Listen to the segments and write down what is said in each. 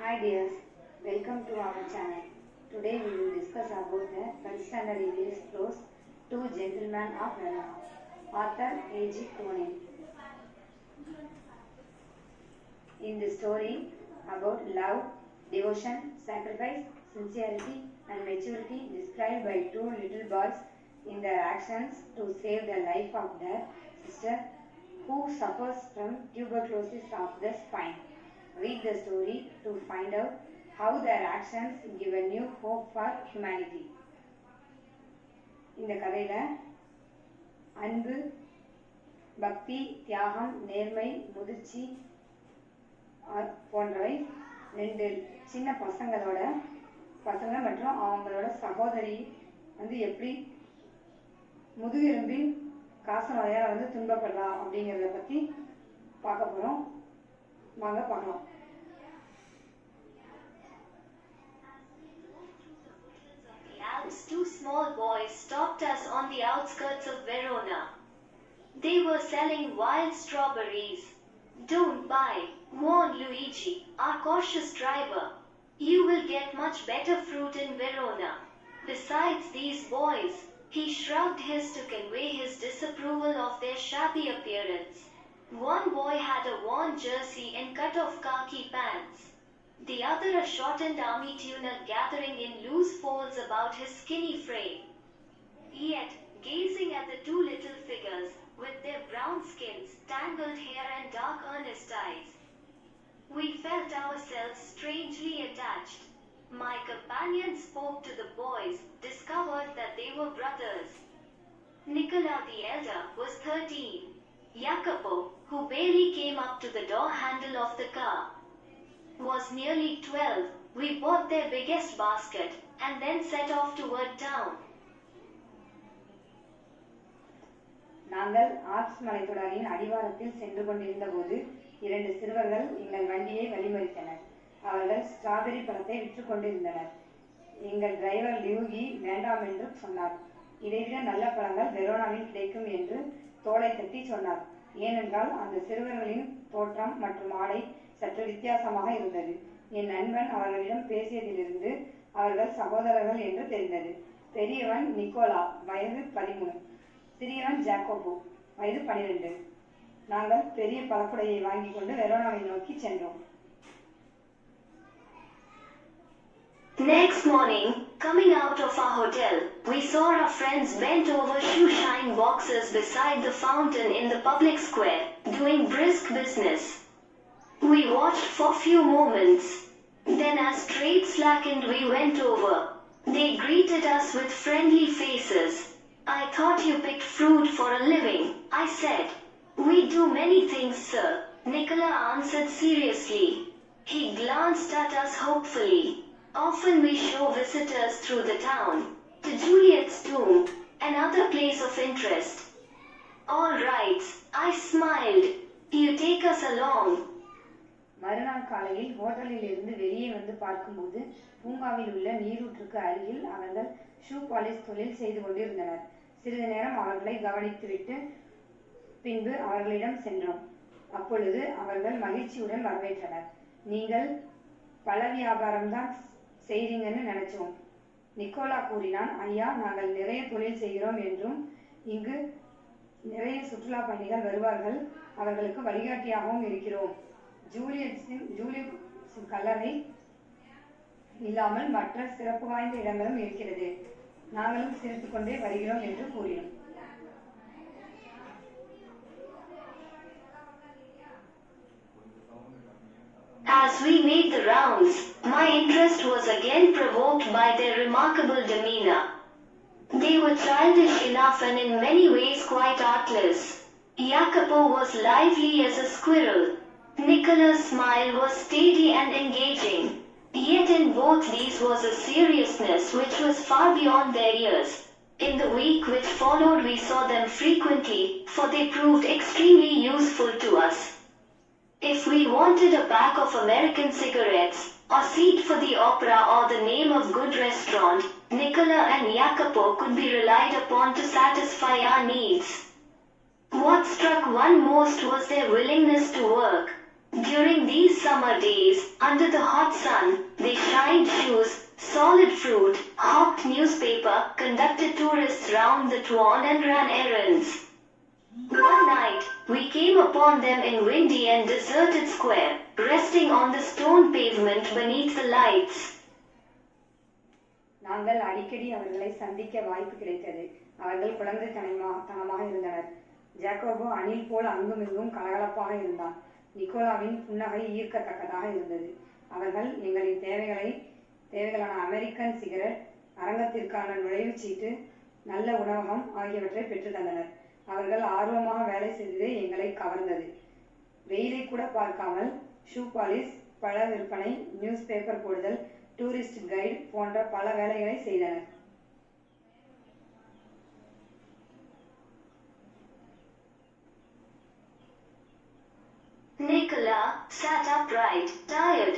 Hi dears, welcome to our channel. Today we will discuss about the first standard English prose Two Gentlemen of Varona, author A.G. Cronin. In the story about love, devotion, sacrifice, sincerity and maturity described by two little boys in their actions to save the life of their sister who suffers from tuberculosis of the spine. Read the story to find out how their actions give a new hope for humanity. இந்த கதையில் அன்பு, பக்தி, தியாகம், நேர்மை, முதிர்ச்சி போன்றவை ரெண்டு சின்ன பசங்க மற்றும் அவங்களோட சகோதரி எப்படி முதுகெலும்பின் காச நோயால் துன்பப்படலாம் அப்படிங்கிறத பற்றி பார்க்க போகிறோம். வாங்க பார்க்கலாம். Two small boys stopped us on the outskirts of Verona. They were selling wild strawberries. "Don't buy," warned Luigi, our cautious driver. "You will get much better fruit in Verona. Besides these boys," he shrugged his to convey his disapproval of their shabby appearance. One boy had a worn jersey and cut-off khaki pants. The other a shortened army tunic gathering in loose folds about his skinny frame. Yet, gazing at the two little figures, with their brown skins, tangled hair and dark earnest eyes, we felt ourselves strangely attached. My companion spoke to the boys, discovered that they were brothers. Nicola the elder was 13. Jacopo, who barely came up to the door handle of the car, was nearly 12. We bought their biggest basket, and then set off toward town. நாங்கள் Alps மலைத்தொடரின் அடிவாரத்தில் சென்று கொண்டிருந்த போது இரண்டு சிறுவர்கள் எங்கள் வண்டியை வழிமறித்தனர். அவர்கள் ஸ்ட்ராபெரி பழத்தை விற்று கொண்டிருந்தனர். எங்கள் டிரைவர் லியூகி வேண்டாம் என்று சொன்னார். இதைவிட நல்ல பழங்கள் வெரோனாவில் கிடைக்கும் என்று தோளை தட்டி சொன்னார். ஏனென்றால் அந்த சிறுவர்களின் தோற்றம் மற்றும் ஆடை சற்று வித்தியாசமாக இருந்தது. என் நண்பன் அவர்களிடம் பேசியதிலிருந்து அவர்கள் சகோதரர்கள் என்று தெரிந்தது. பெரியவன் நிக்கோலா, வயது 13. சிறியவன் ஜாக்கோபோ, வயது 12. நாங்கள் பெரிய பழக்குடையை வாங்கி கொண்டு வெரோனாவை நோக்கி சென்றோம். Next morning, coming out of our hotel, we saw our friends bent over shoe-shine boxes beside the fountain in the public square, doing brisk business. We watched for few moments. Then as trade slackened we went over. They greeted us with friendly faces. "I thought you picked fruit for a living," I said. "We do many things, sir," Nicola answered seriously. He glanced at us hopefully. "Often we show visitors through the town, to Juliet's tomb, another place of interest." "All right," I smiled. "You take us along." மறுநாள் காலையில் ஹோட்டலில் இருந்து வெளியே வந்து பார்க்கும்போது பூங்காவில் உள்ள நீரூற்றுக்கு அருகில் அவர்கள் ஷூ பாலிஷ் தொழில் செய்து கொண்டிருந்தனர். சிறிது நேரம் அவர்களை கவனித்துவிட்டு பின்பு அவர்களிடம் சென்றோம். அப்பொழுது அவர்கள் மகிழ்ச்சியுடன் வரவேற்றனர். "நீங்கள் பழ வியாபாரம்தான் செய்றீங்கன்னு நினைச்சோம்," நிக்கோலா கூறினான். "ஐயா, நாங்கள் நிறைய தொழில் செய்கிறோம் என்றும் இங்கு நிறைய சுற்றுலா பயணிகள் வருவார்கள், அவர்களுக்கு வழிகாட்டியாகவும் இருக்கிறோம். ஜூலியட் கல்லறை இல்லாமல் மற்ற சிறப்பு வாய்ந்த இடங்களும் இருக்கிறது. நாங்களும் சிரித்துக்கொண்டே வருகிறோம்" என்று கூறினோம். As we made the rounds, my interest was again provoked by their remarkable demeanor. They were childish enough and in many ways quite artless. Jacopo was lively as a squirrel. Nicola's smile was steady and engaging. Yet in both these was a seriousness which was far beyond their years. In the week which followed we saw them frequently, for they proved extremely useful to us. If we wanted a pack of American cigarettes, a seat for the opera or the name of good restaurant, Nicola and Jacopo could be relied upon to satisfy our needs. What struck one most was their willingness to work. During these summer days, under the hot sun, they shined shoes, solid fruit, hawked newspaper, conducted tourists round the town and ran errands. One night, we came upon them in windy and deserted square, resting on the stone pavement beneath the lights. நாங்கள் அடிக்கடி அவர்களை சந்திக்க வாய்ப்பு கிடைத்தது. அவர்கள் குழந்தைத்தனமாக இருந்தனர். Jacopo அணில் போல் அங்குமிங்கும் கலகலப்பாக இருந்தான். நிக்கோலாவின் புன்னகை ஈர்க்கத்தக்கதாக இருந்தது. அவர்கள் எங்களின் தேவைகளான அமெரிக்கன் சிகரெட், அரங்கத்திற்கான நுழைவுச்சீட்டு, நல்ல உணவகம் ஆகியவற்றை பெற்று தந்தனர். அவர்கள் ஆர்வமாக வேலை செய்தது எங்களை கவர்ந்தது. வெயிலை கூட பார்க்காமல் ஷூ பாலிஷ், பழ விற்பனை, நியூஸ் பேப்பர் போடுதல், டூரிஸ்ட் கைடு போன்ற பல வேலைகளை செய்தனர். Nicola sat upright, tired.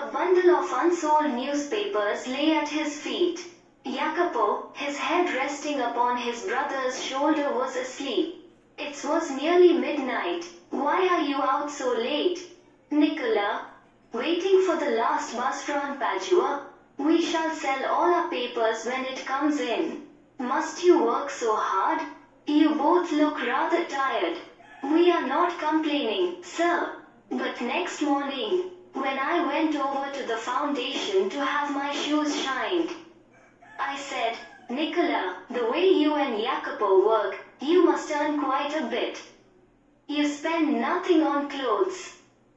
A bundle of unsold newspapers lay at his feet. Jacopo, his head resting upon his brother's shoulder, was asleep. It was nearly midnight. Why are you out so late? Nicola, waiting for the last bus from Padua. We shall sell all our papers when it comes in. Must you work so hard? You both look rather tired. We are not complaining, sir. But next morning, when I went over to the foundation to have my shoes shined, I said, Nicola, the way you and Jacopo work, you must earn quite a bit. You spend nothing on clothes.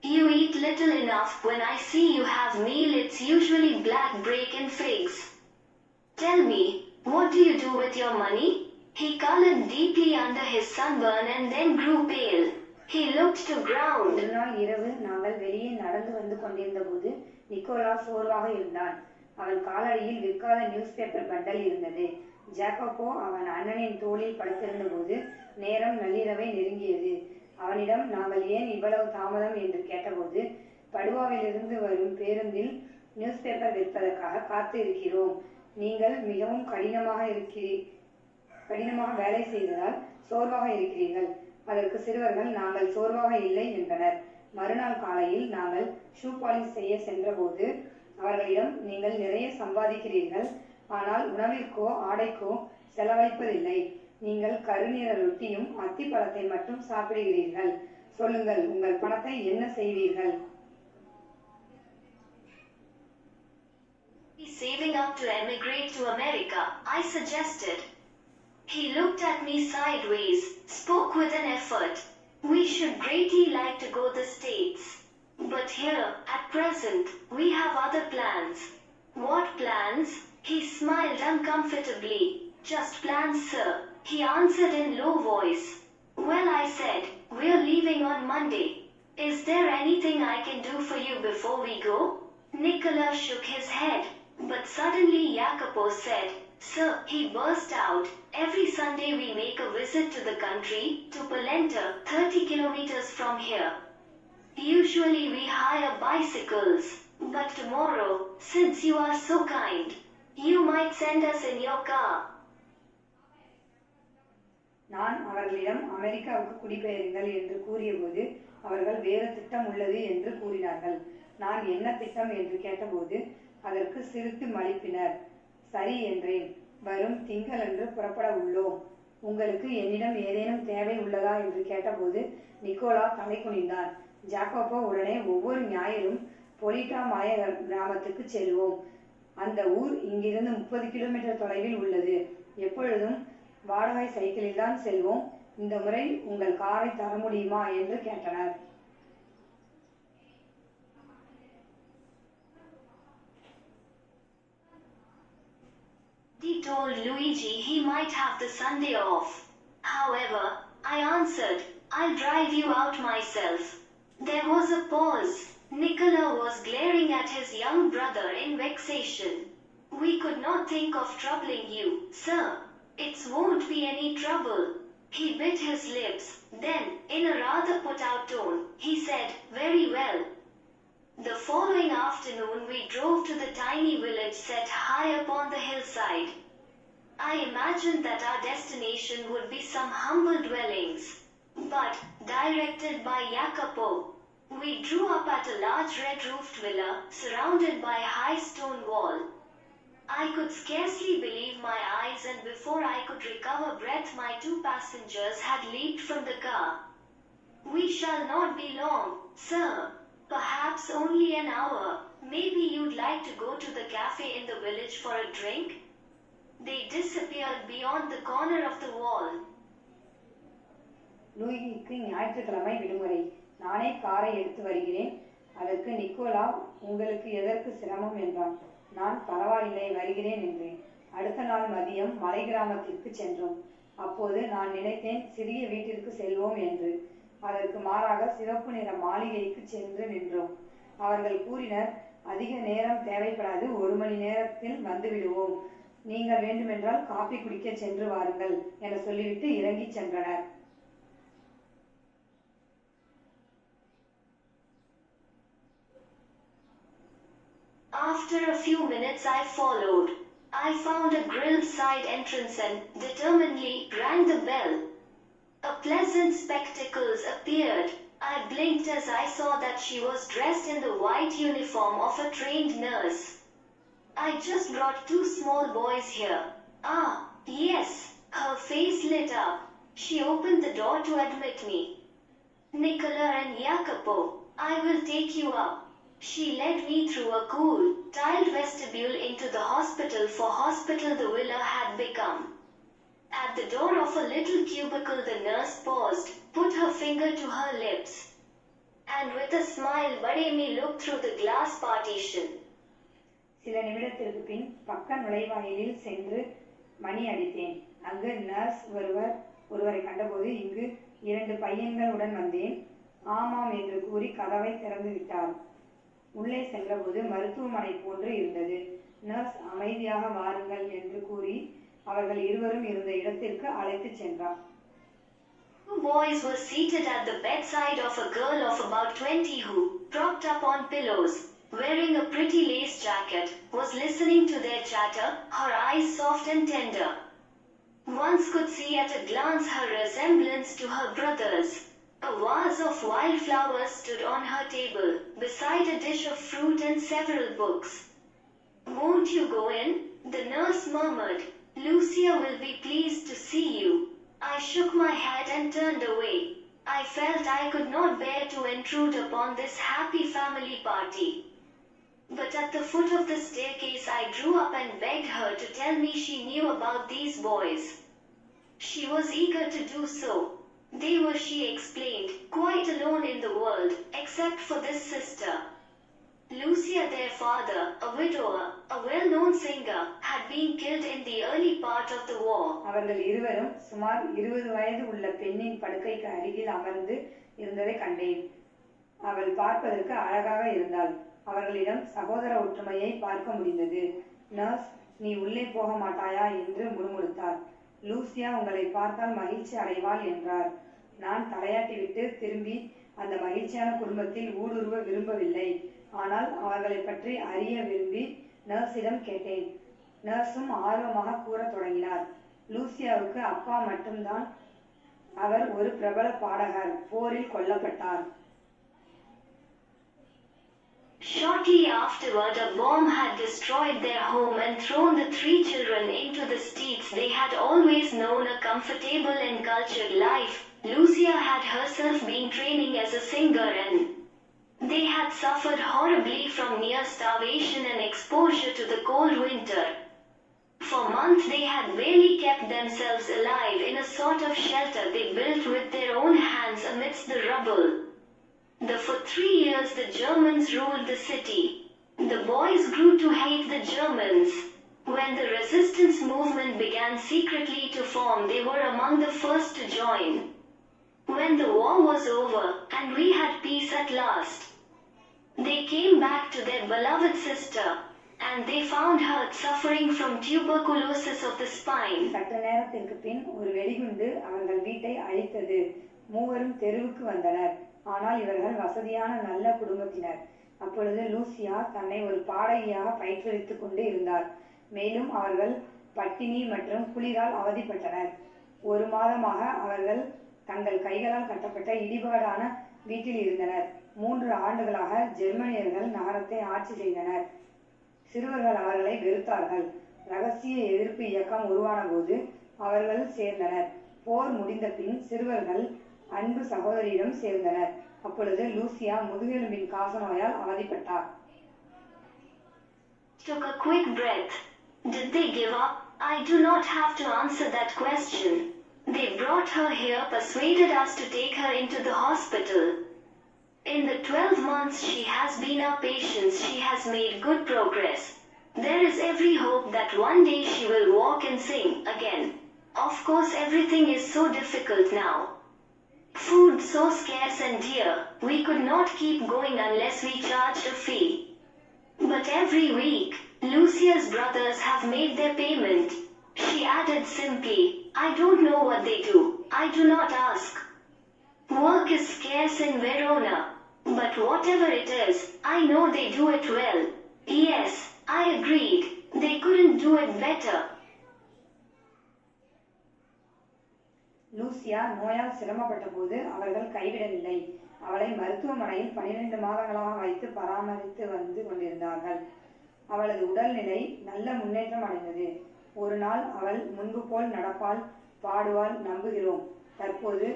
You eat little enough. When I see you have meal, it's usually black break and figs. Tell me, what do you do with your money? He colored deeply under his sunburn and then grew pale. He looked to ground. ஒரு நாள் இரவு நாங்கள் வெளியே நடந்து வந்து கொண்டிருந்த போது Nicolas சோர்வாக இருந்தான். அவன் காலடியில் விற்காத நியூஸ் பேப்பர் பண்டல் இருந்தது. ஜாக்கோபோ அவன் அண்ணனின் தோளில் படுத்திருந்த போது நேரம் நள்ளிரவை நெருங்கியது. அவனிடம் நாங்கள் ஏன் இவ்வளவு தாமதம் என்று கேட்டபோது, படுவாவிலிருந்து வரும் பேருந்தில் நியூஸ் பேப்பர் விற்பதற்காக காத்து இருக்கிறோம். நீங்கள் மிகவும் கடினமாக வேலை செய்ததால் சோர்வாக இருக்கிறீர்கள். அதற்கு சிறுவர்கள், நாங்கள் சோர்வாக இல்லை என்றனர். மறுநாள் காலையில் நாங்கள் ஷூ பாலிஷ் செய்ய சென்றபோது அவர்களிடம், நீங்கள் நிறைய சம்பாதிக்கிறீர்கள், ஆனால் உணவிற்கோ ஆடைக்கோ செலவழிப்பதில்லை. நீங்கள் கருநிற ரொட்டியும் அத்திப்பழத்தை மட்டும் சாப்பிடுகிறீர்கள். சொல்லுங்கள், உங்கள் பணத்தை என்ன செய்வீர்கள்? Saving up to emigrate to America, I suggested. He looked at me sideways, spoke with an effort. We should greatly like to go the States. But here, at present, we have other plans. What plans? He smiled uncomfortably. Just plans, sir, he answered in low voice. Well, I said, we're leaving on Monday. Is there anything I can do for you before we go? Nicola shook his head. But suddenly Jacopo said, Sir, he burst out, every Sunday we make a visit to the country, to Polenta, 30 kilometers from here. Usually we hire bicycles, but tomorrow, since you are so kind, you might send us in your car. நான் அவர்களிடம் அமெரிக்காவுக்கு குடிபெயருங்கள் என்று கூறியபோது அவர்கள் வேறு திட்டம் உள்ளது என்று கூறினார்கள். நான் என்ன திட்டம் என்று கேட்டபோது அதற்கு சிரித்து மழுப்பினர். சரி என்றேன். வரும் திங்களன்று புறப்பட உள்ளோம். உங்களுக்கு என்னிடம் ஏதேனும் தேவை உள்ளதா என்று கேட்டபோது நிக்கோலா தலை குனிந்தான். ஜாக்கோபோ உடனே, ஒவ்வொரு ஞாயிறும் பொலிட்டா மலை கிராமத்துக்கு செல்வோம். அந்த ஊர் இங்கிருந்து 30 கிலோமீட்டர் தொலைவில் உள்ளது. எப்பொழுதும் வாடகை சைக்கிளில் தான் செல்வோம். இந்த முறை உங்கள் காரை தர முடியுமா என்று கேட்டனர். He told Luigi he might have the Sunday off. However, I answered, I'll drive you out myself. There was a pause. Nicola was glaring at his young brother in vexation. We could not think of troubling you, sir. It won't be any trouble. He bit his lips. Then, in a rather put-out tone, he said, very well. The following afternoon we drove to the tiny village set high upon the hillside. I imagined that our destination would be some humble dwellings. But, directed by Jacopo, We drew up at a large red-roofed villa, surrounded by a high stone wall. I could scarcely believe my eyes, and before I could recover breath my 2 passengers had leaped from the car. We shall not be long, sir. Perhaps only an hour. Maybe you'd like to go to the cafe in the village for a drink? They disappeared beyond the corner of the wall. லூயிக்கு ஞாயிற்றுக்கிழமை விடுமுறை. நானே காரை எடுத்து வருகிறேன். அதற்கு Nicolas, உங்களுக்கு எதற்கு சிரமம் என்றான். நான் பரவாயில்லை, வருகிறேன் என்றேன். அடுத்த நாள் மதியம் மலை கிராமத்திற்கு சென்றோம். அப்போது நான் நினைத்தேன் சிறிய வீட்டிற்கு செல்வோம் என்று. அதற்கு மாறாக சிவப்பு நிற மாளிகைக்கு சென்று நின்றோம். அவர்கள் கூறினர், அதிக நேரம் தேவைப்படாது, 1 மணி நேரத்தில் வந்து விடுவோம். நீங்கள் வேண்டுமென்றால் காபி குடிக்க சென்று வாருங்கள் என சொல்லிவிட்டு இறங்கி சென்றனர். After a few minutes I followed. I found a grilled side entrance and determinedly rang the bell. A pleasant spectacles appeared. I blinked as I saw that she was dressed in the white uniform of a trained nurse. I just brought 2 small boys here. Ah, yes, her face lit up. She opened the door to admit me. Nicola and Jacopo, I will take you up. She led me through a cool, tiled vestibule into the hospital, for hospital the villa had become. At the door of a little cubicle the nurse paused, put her finger to her lips, and with a smile bade me look through the glass partition. சில நிமிடத்திற்கு பின் பக்க நுழைவாயிலில் சென்று மணி அடித்தேன். அங்கு nurse ஒருவரை கண்டபோது, இங்கு 2 பையன்களுடன் வந்தேன். ஆமாம் என்று கூறி கதவை திறந்து விட்டார். உள்ளே சென்றபோது மருத்துவமனை போன்று இருந்தது. நர்ஸ் அமைதியாக வாருங்கள் என்று கூறி அவர்கள் இருவரும் இருந்த இடத்திற்கு அழைத்து சென்றார். 2 boys were seated at the bedside of a girl of about 20 who, propped up on pillows, wearing a pretty lace jacket, was listening to their chatter, her eyes soft and tender. One could see at a glance her resemblance to her brothers. A vase of wildflowers stood on her table, beside a dish of fruit and several books. "Won't you go in?" the nurse murmured. "Lucia will be pleased to see you." I shook my head and turned away. I felt I could not bear to intrude upon this happy family party. But at the foot of the staircase I drew up and begged her to tell me she knew about these boys. She was eager to do so. They were, she explained, quite alone in the world, except for this sister. Lucia, their father, a widower, a well-known singer, had been killed in the early part of the war. அவர்கள் இருவரும் சுமார் 20 வயது உள்ள பெண்ணின் படுக்கைக்கு அருகில் அமர்ந்து இருந்ததை கண்டேன். அவள் பார்ப்பதற்கு அழகாக இருந்தாள். அவர்களிடம் சகோதர ஒற்றுமையை பார்க்க முடிந்தது. நர்ஸ், நீ உள்ளே போக மாட்டாயா என்று முணுமுணுத்தார். லூசியா உங்களை பார்த்தால் மகிழ்ச்சி அடைவாள் என்றார். நான் தலையாட்டிவிட்டு திரும்பி அந்த மகிழ்ச்சியான குடும்பத்தில் ஊடுருவ விரும்பவில்லை. ஆனால் அவர்களை பற்றி அறிய விரும்பி நர்ஸிடம் கேட்டேன். நர்ஸும் ஆர்வமாக கூறத் தொடங்கினார். லூசியாவுக்கு அப்பா மட்டும்தான். அவர் ஒரு பிரபல பாடகர், போரில் கொல்லப்பட்டார். Shortly afterward, a bomb had destroyed their home and thrown the 3 children into the streets. They had always known a comfortable and cultured life. Lucia had herself been training as a singer, and they had suffered horribly from near starvation and exposure to the cold winter. For months they had barely kept themselves alive in a sort of shelter they built with their own hands amidst the rubble. For 3 years the Germans ruled the city. The boys grew to hate the Germans. When the resistance movement began secretly to form, they were among the first to join. When the war was over, and we had peace at last, they came back to their beloved sister, and they found her suffering from tuberculosis of the spine. சற்று நேரத்திற்கு பின் ஒரு வெடிகுண்டு அவர்கள் வீட்டை அழித்தது. மூவரும் தெருவுக்கு வந்தனர். ஆனால் இவர்கள் வசதியான நல்ல குடும்பத்தினர். அப்பொழுது லூசியா தன்னை ஒரு பாடகியாக பயிற்றுவித்துக் கொண்டு இருந்தார். மேலும் அவர்கள் பட்டினி மற்றும் குளிரால் அவதிப்பட்டனர். 1 மாதமாக அவர்கள் தங்கள் கைகளால் கட்டப்பட்ட இடிபாடான வீட்டில் இருந்தனர். 3 ஆண்டுகளாக ஜெர்மனியர்கள் நகரத்தை ஆட்சி செய்தனர். சிறுவர்கள் அவர்களை வெறுத்தார்கள். இரகசிய எதிர்ப்பு இயக்கம் உருவான போது அவர்கள் சேர்ந்தனர். போர் முடிந்த பின் சிறுவர்கள் அன்பு சகோதரியிடம் சேர்ந்தனர். அப்பொழுது Lucia முதுகெலும்பின் காசநோயால் அவதிப்பட்டார். Took a quick breath. Did they give up? I do not have to answer that question. They brought her here, persuaded us to take her into the hospital. In the 12 months she has been our patient, she has made good progress. There is every hope that one day she will walk and sing again. Of course everything is so difficult now. Food so scarce and dear, we could not keep going unless we charged a fee. But every week, Lucia's brothers have made their payment. She added simply, I don't know what they do, I do not ask. Work is scarce in Verona, but whatever it is, I know they do it well. Yes, I agreed, they couldn't do it better. Lucia நோயால் சிரமப்பட்ட போது அவர்கள் கைவிடவில்லை. அவளை மருத்துவமனையில் 12 மாதங்களாக வைத்து பராமரித்து வந்து கொண்டிருந்தார்கள். அவளது உடல்நிலை நல்ல முன்னேற்றம் அடைந்தது. ஒரு நாள் அவள் முன்பு போல் நடப்பாள், பாடுவாள், நம்புகிறோம். தற்போது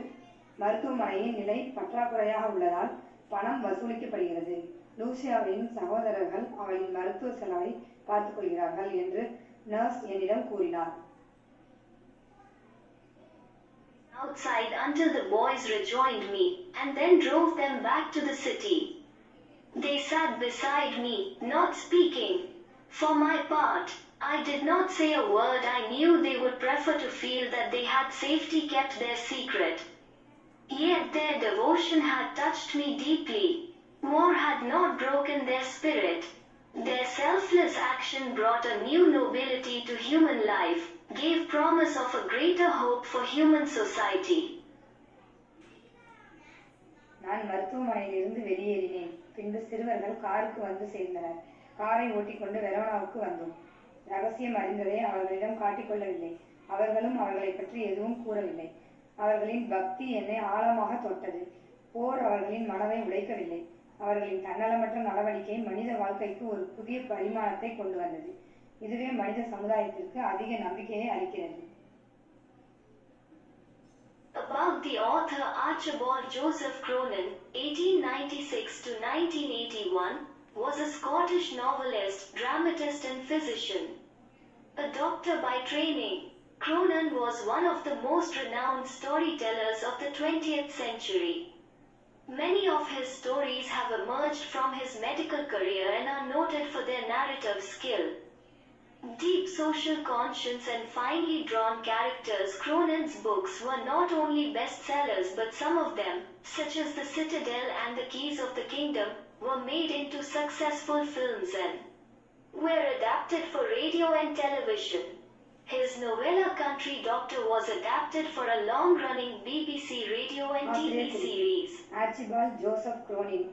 மருத்துவமனையின் நிலை பற்றாக்குறையாக உள்ளதால் பணம் வசூலிக்கப்படுகிறது. லூசியாவின் சகோதரர்கள் அவளின் மருத்துவ செலவை பார்த்துக் கொள்கிறார்கள் என்று நர்ஸ் என்னிடம் கூறினார். Outside until the boys rejoined me, and then drove them back to the city. They sat beside me, not speaking. For my part, I did not say a word. I knew they would prefer to feel that they had safely kept their secret. Yet their devotion had touched me deeply. War had not broken their spirit. Their selfless action brought a new nobility to human life, gave promise of a greater hope for human society. நான் மருத்துவமனையிலிருந்து வெளியேறினேன். பின்பு சிறுவர்கள் காருக்கு வந்து சேர்ந்தனர். காரை ஓட்டிக்கொண்டு வெரோனாவுக்கு வந்தோம். ரகசியம் அறிந்ததை அவர்களிடம் காட்டிக்கொள்ளவில்லை. அவர்களும் அவர்களை பற்றி எதுவும் கூறவில்லை. அவர்களின் பக்தி என்னை ஆழமாக தொட்டது. போர் அவர்களின் மனதை உடைக்கவில்லை. அவர்களின் தன்னலமற்ற நடவடிக்கை மனித வாழ்க்கைக்கு ஒரு புதிய பரிமாணத்தை கொண்டு வந்தது. இதுவே மனித சமுதாயத்திற்கு அதிக நம்பிக்கையை அளிக்கிறது. About the author Archibald Joseph Cronin, 1896 to 1981, was a Scottish novelist, dramatist and physician. A doctor by training, Cronin was one of the most renowned storytellers of the 20th century. Many of his stories have emerged from his medical career and are noted for their narrative skill. Deep social conscience and finely drawn characters. Cronin's books were not only bestsellers, but some of them, such as The Citadel and The Keys of the Kingdom, were made into successful films and were adapted for radio and television. His novella Country Doctor was adapted for a long-running BBC radio and TV series. Archibald Joseph Cronin,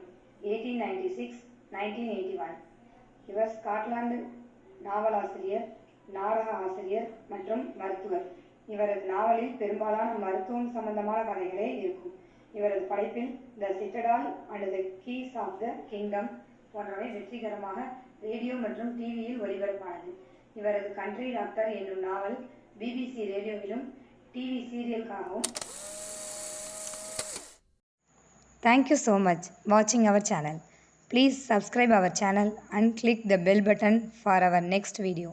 1896-1981. இவர் Scotland நாவலாசிரியர், நாடக ஆசிரியர் மற்றும் மருத்துவர். இவரது நாவலில் பெரும்பாலான மருத்துவம் சம்பந்தமான கதைகளே இருக்கும். இவரது படைப்பில் The Citadel and The Keys of the Kingdom போன்றவை வெற்றிகரமாக ரேடியோ மற்றும் டிவியில் ஒளிபரப்பானது. இவரது கண்ட்ரி டாக்டர் என்னும் நாவல் பிபிசி ரேடியோவிலும் டிவி சீரியலுக்காகவும். Thank you so much watching our channel. Please subscribe our channel and click the bell button for our next video.